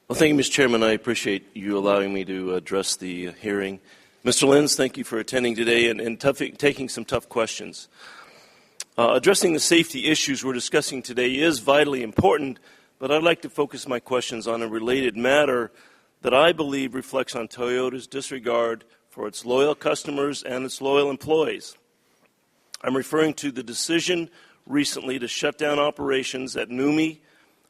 Well, thank you, Mr. Chairman. I appreciate you allowing me to address the hearing. Mr. Lenz, thank you for attending today and taking some tough questions. Addressing the safety issues we're discussing today is vitally important, but I'd like to focus my questions on a related matter that I believe reflects on Toyota's disregard for its loyal customers and its loyal employees. I'm referring to the decision recently to shut down operations at NUMMI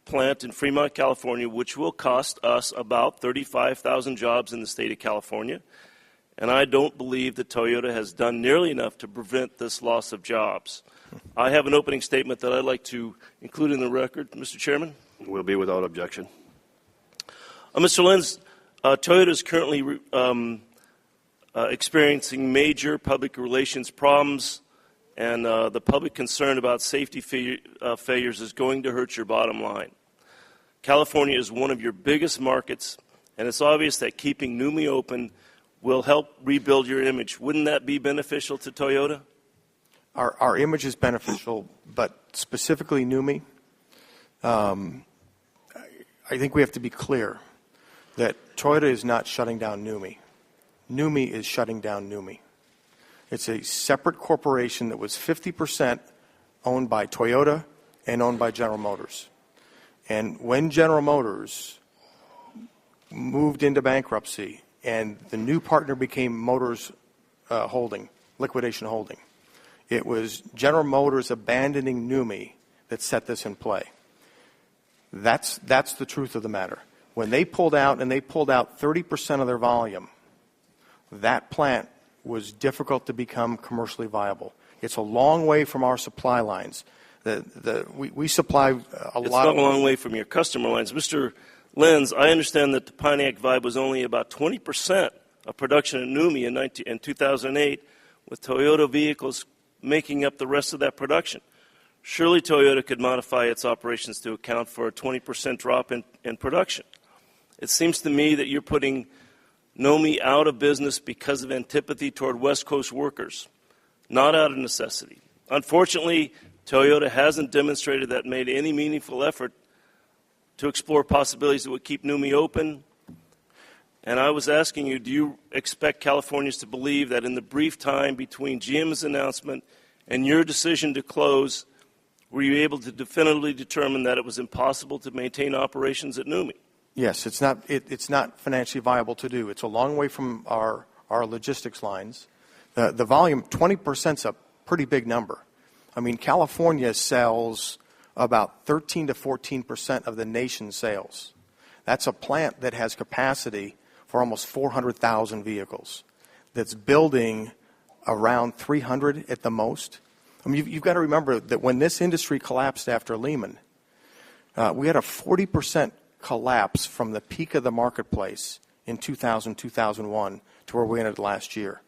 plant in Fremont, California, which will cost us about 35,000 jobs in the state of California. And I don't believe that Toyota has done nearly enough to prevent this loss of jobs. I have an opening statement that I'd like to include in the record, Mr. Chairman. Will be without objection. Mr. Lenz, Toyota is currently experiencing major public relations problems, and the public concern about safety failures is going to hurt your bottom line. California is one of your biggest markets, and it's obvious that keeping NUMMI open will help rebuild your image. Wouldn't that be beneficial to Toyota? Our image is beneficial, but specifically NUMMI, I think we have to be clear that Toyota is not shutting down NUMMI. NUMMI is shutting down NUMMI. It's a separate corporation that was 50% owned by Toyota and owned by General Motors. And when General Motors moved into bankruptcy and the new partner became Motors Liquidation Holding, it was General Motors abandoning NUMMI that set this in play. That's the truth of the matter. When they pulled out, and they pulled out 30% of their volume, that plant was difficult to become commercially viable. It's a long way from our supply lines. We supply a lot. It's not a long way from your customer lines. Mr. Lenz, I understand that the Pontiac Vibe was only about 20% of production at NUMMI in 2008, with Toyota vehicles making up the rest of that production. Surely Toyota could modify its operations to account for a 20% drop in production. It seems to me that you're putting NUMMI out of business because of antipathy toward West Coast workers, not out of necessity. Unfortunately, Toyota hasn't demonstrated that it made any meaningful effort to explore possibilities that would keep NUMMI open. And I was asking you, do you expect Californians to believe that in the brief time between GM's announcement and your decision to close, were you able to definitively determine that it was impossible to maintain operations at NUMMI? Yes, it's not financially viable to do. It's a long way from our logistics lines. The volume, 20% is a pretty big number. I mean, California sells about 13 to 14% of the nation's sales. That's a plant that has capacity for almost 400,000 vehicles, that's building around 300 at the most. I mean, you've got to remember that when this industry collapsed after Lehman, we had a 40% collapse from the peak of the marketplace in 2000, 2001 to where we ended last year.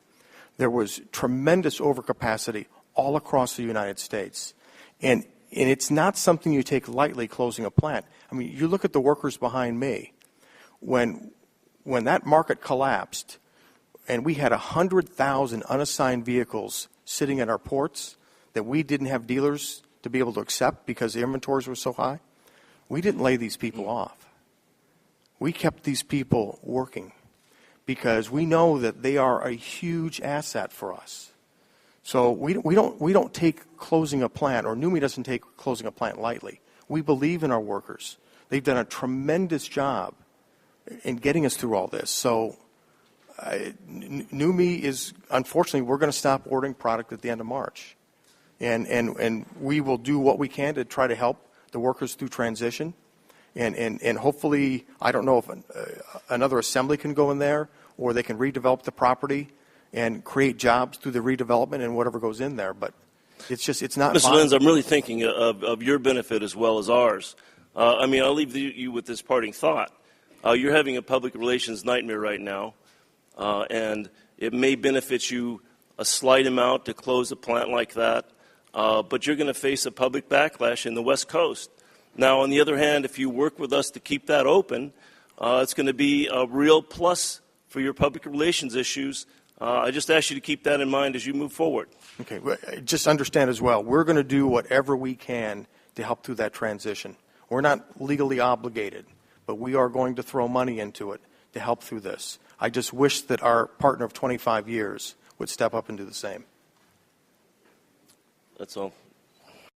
There was tremendous overcapacity all across the United States. And it's not something you take lightly, closing a plant. I mean, you look at the workers behind me. When that market collapsed and we had 100,000 unassigned vehicles sitting at our ports that we didn't have dealers to be able to accept because the inventories were so high, we didn't lay these people off. We kept these people working because we know that they are a huge asset for us. So we don't take closing a plant, or NUMMI doesn't take closing a plant lightly. We believe in our workers. They've done a tremendous job in getting us through all this. So NUMMI is, unfortunately, we're going to stop ordering product at the end of March. And we will do what we can to try to help the workers through transition. And hopefully, I don't know if another assembly can go in there, or they can redevelop the property and create jobs through the redevelopment and whatever goes in there. But it's not. Mr. Lenz, I'm really thinking of your benefit as well as ours. I mean, I'll leave you with this parting thought. You're having a public relations nightmare right now, and it may benefit you a slight amount to close a plant like that, but you're going to face a public backlash in the West Coast. Now, on the other hand, if you work with us to keep that open, it's going to be a real plus for your public relations issues. I just ask you to keep that in mind as you move forward. Okay. Just understand as well, we're going to do whatever we can to help through that transition. We're not legally obligated, but we are going to throw money into it to help through this. I just wish that our partner of 25 years would step up and do the same. That's all.